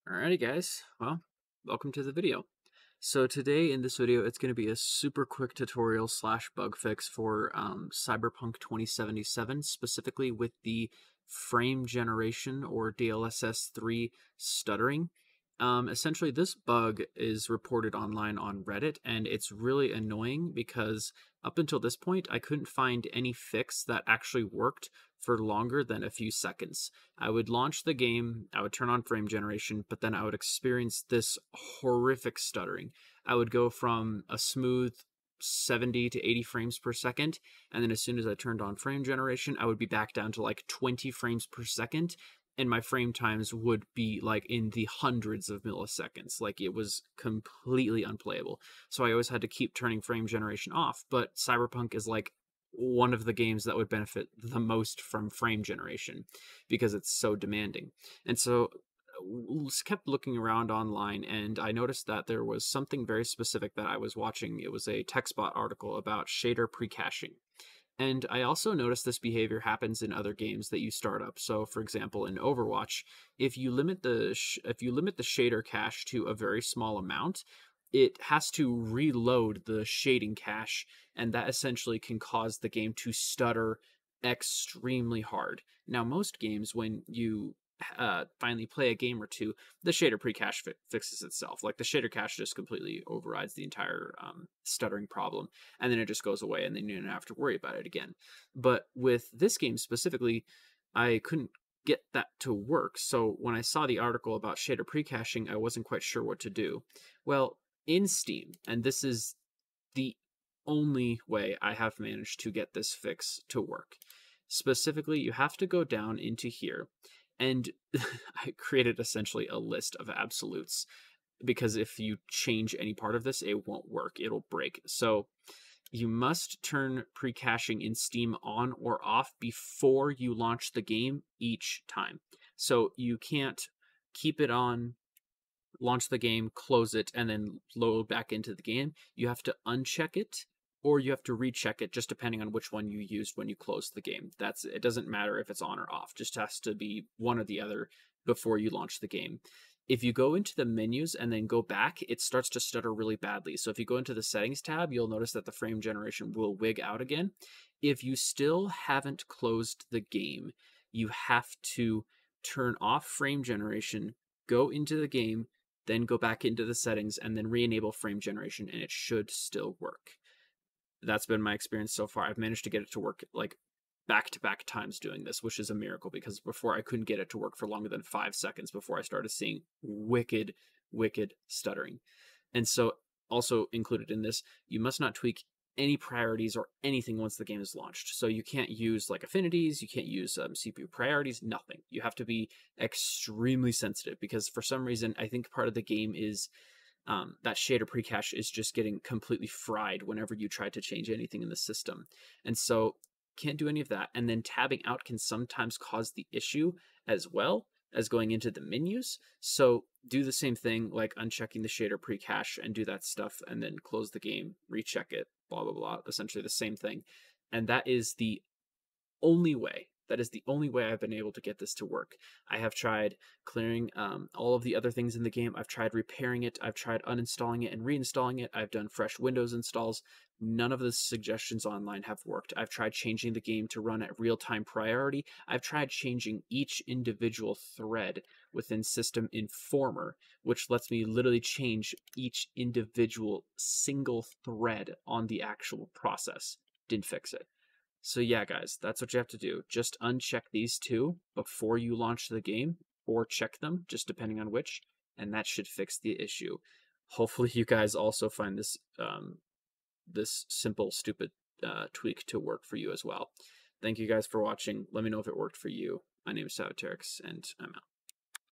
Alrighty guys, well, welcome to the video. So today in this video, it's going to be a super quick tutorial slash bug fix for Cyberpunk 2077, specifically with the frame generation or DLSS 3 stuttering. Essentially, this bug is reported online on Reddit, and it's really annoying because up until this point, I couldn't find any fix that actually worked for longer than a few seconds. I would launch the game, I would turn on frame generation, but then I would experience this horrific stuttering. I would go from a smooth 70 to 80 frames per second, and then as soon as I turned on frame generation, I would be back down to like 20 frames per second, and my frame times would be like in the hundreds of milliseconds. Like it was completely unplayable. So I always had to keep turning frame generation off, but Cyberpunk is like one of the games that would benefit the most from frame generation because it's so demanding. And so kept looking around online, and I noticed that there was something very specific that I was watching. It was a TechSpot article about shader pre-caching. And I also noticed this behavior happens in other games that you start up. So, for example, in Overwatch, if you limit the shader cache to a very small amount, it has to reload the shading cache, and that essentially can cause the game to stutter extremely hard. Now, most games, when you finally play a game or two, the shader pre-cache fixes itself. Like the shader cache just completely overrides the entire stuttering problem, and then it just goes away, and then you don't have to worry about it again. But with this game specifically, I couldn't get that to work. So when I saw the article about shader pre-caching, I wasn't quite sure what to do. Well, in Steam, and this is the only way I have managed to get this fix to work. Specifically, you have to go down into here, and I created essentially a list of absolutes because if you change any part of this, it won't work. It'll break. So you must turn pre-caching in Steam on or off before you launch the game each time. So you can't keep it on, launch the game, close it, and then load back into the game. You have to uncheck it, or you have to recheck it, just depending on which one you used when you closed the game. It doesn't matter if it's on or off, just has to be one or the other before you launch the game. If you go into the menus and then go back, it starts to stutter really badly. So if you go into the settings tab, you'll notice that the frame generation will wig out again. If you still haven't closed the game, you have to turn off frame generation, go into the game, then go back into the settings, and then re-enable frame generation, and it should still work. That's been my experience so far. I've managed to get it to work like back-to-back times doing this, which is a miracle because before I couldn't get it to work for longer than 5 seconds before I started seeing wicked, wicked stuttering. And so also included in this, you must not tweak any priorities or anything once the game is launched. So you can't use like affinities, you can't use CPU priorities, nothing. You have to be extremely sensitive because for some reason, I think part of the game is that shader pre-cache is just getting completely fried whenever you try to change anything in the system. And so can't do any of that. And then tabbing out can sometimes cause the issue as well as going into the menus. So do the same thing, like unchecking the shader pre-cache and do that stuff, and then close the game, recheck it, blah, blah, blah. Essentially the same thing. And that is the only way. That is the only way I've been able to get this to work. I have tried clearing all of the other things in the game. I've tried repairing it. I've tried uninstalling it and reinstalling it. I've done fresh Windows installs. None of the suggestions online have worked. I've tried changing the game to run at real-time priority. I've tried changing each individual thread within System Informer, which lets me literally change each individual single thread on the actual process. Didn't fix it. So yeah, guys, that's what you have to do. Just uncheck these two before you launch the game, or check them, just depending on which, and that should fix the issue. Hopefully you guys also find this this simple, stupid tweak to work for you as well. Thank you guys for watching. Let me know if it worked for you. My name is Saviterix, and I'm out.